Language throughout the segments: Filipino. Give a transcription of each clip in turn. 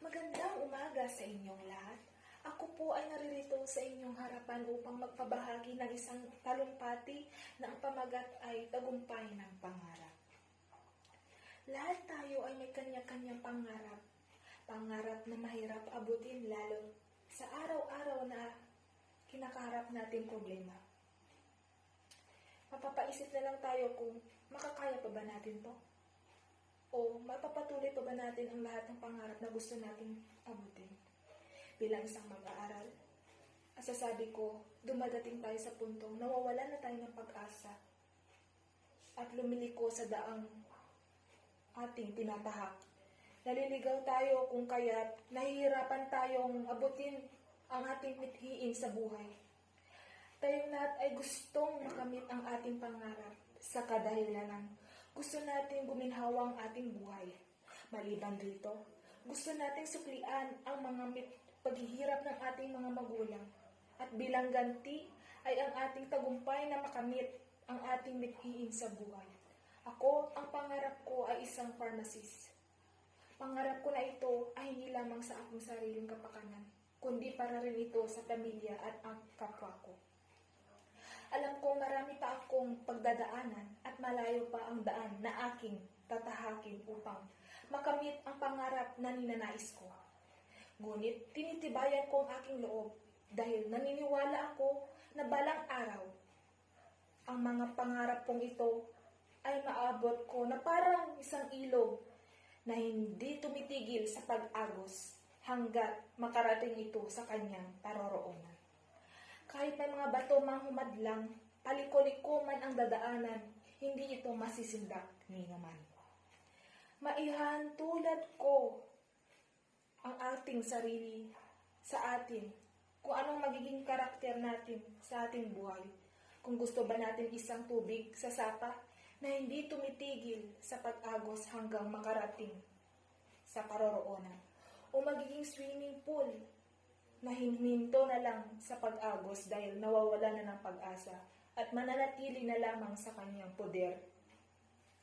Magandang umaga sa inyong lahat. Ako po ay naririto sa inyong harapan upang magpabahagi ng isang talumpati na ang pamagat ay tagumpay ng pangarap. Lahat tayo ay may kanya-kanyang pangarap. Pangarap na mahirap abutin lalo sa araw-araw na kinakaharap natin problema. Mapapaisip na lang tayo kung makakaya pa ba natin to? O mapapatuloy pa ba natin ang lahat ng pangarap na gusto nating abutin? Bilang isang mag-aaral, sasabi ko, dumadating tayo sa puntong nawawala na tayo ng pag-asa at lumiliko sa daang ating tinatahak. Naliligaw tayo kung kaya't nahihirapan tayong abutin ang ating mithiin sa buhay. Tayong lahat ay gustong makamit ang ating pangarap sa kadahilan ng gusto natin guminhawa ang ating buhay. Maliban dito, gusto nating suklian ang mga paghihirap ng ating mga magulang. At bilang ganti ay ang ating tagumpay na makamit ang ating mithiin sa buhay. Ako, ang pangarap ko ay isang pharmacist. Pangarap ko na ito ay hindi lamang sa aking sariling kapakanan, kundi para rin ito sa pamilya at ang kapwa ko. Alam ko marami pa akong pagdadaanan at malayo pa ang daan na aking tatahakin upang makamit ang pangarap na ninanais ko. Ngunit tinitibayan ko ang aking loob dahil naniniwala ako na balang araw ang mga pangarap kong ito ay maabot ko na parang isang ilog na hindi tumitigil sa pag-agos hanggat makarating ito sa kanyang paroroonan. Kahit may mga bato mang humadlang, paliko-liko man ang dadaanan, hindi ito masisindak ni naman. Maihan tulad ko ang ating sarili sa atin, kung anong magiging karakter natin sa ating buhay. Kung gusto ba natin isang tubig sa sapa na hindi tumitigil sa pag-agos hanggang makarating sa paroroonan, o magiging swimming pool na hinminto na lang sa pag-agos dahil nawawala na ng pag-asa at mananatili na lamang sa kanyang poder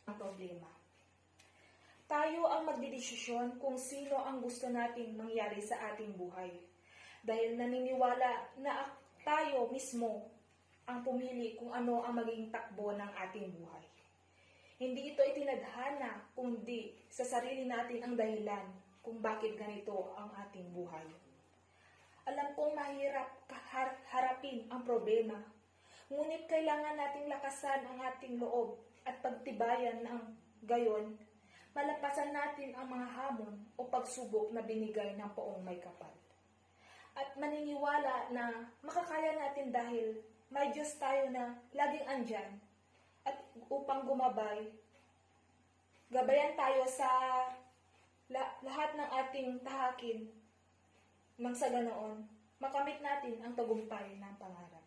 ang problema. Tayo ang magdidesisyon kung sino ang gusto nating mangyari sa ating buhay. Dahil naniniwala na tayo mismo ang pumili kung ano ang magiging takbo ng ating buhay. Hindi ito itinadhana kundi sa sarili natin ang dahilan kung bakit ganito ang ating buhay. Alam kong mahirap harapin ang problema, ngunit kailangan nating lakasan ang ating loob at pagtibayan ng gayon, malampasan natin ang mga hamon o pagsubok na binigay ng Poong May Kapal. At maniniwala na makakaya natin dahil may Diyos tayo na laging andyan at upang gumabay, gabayan tayo sa lahat ng ating tahakin nang sa ganoon, makamit natin ang tagumpay ng pangarap.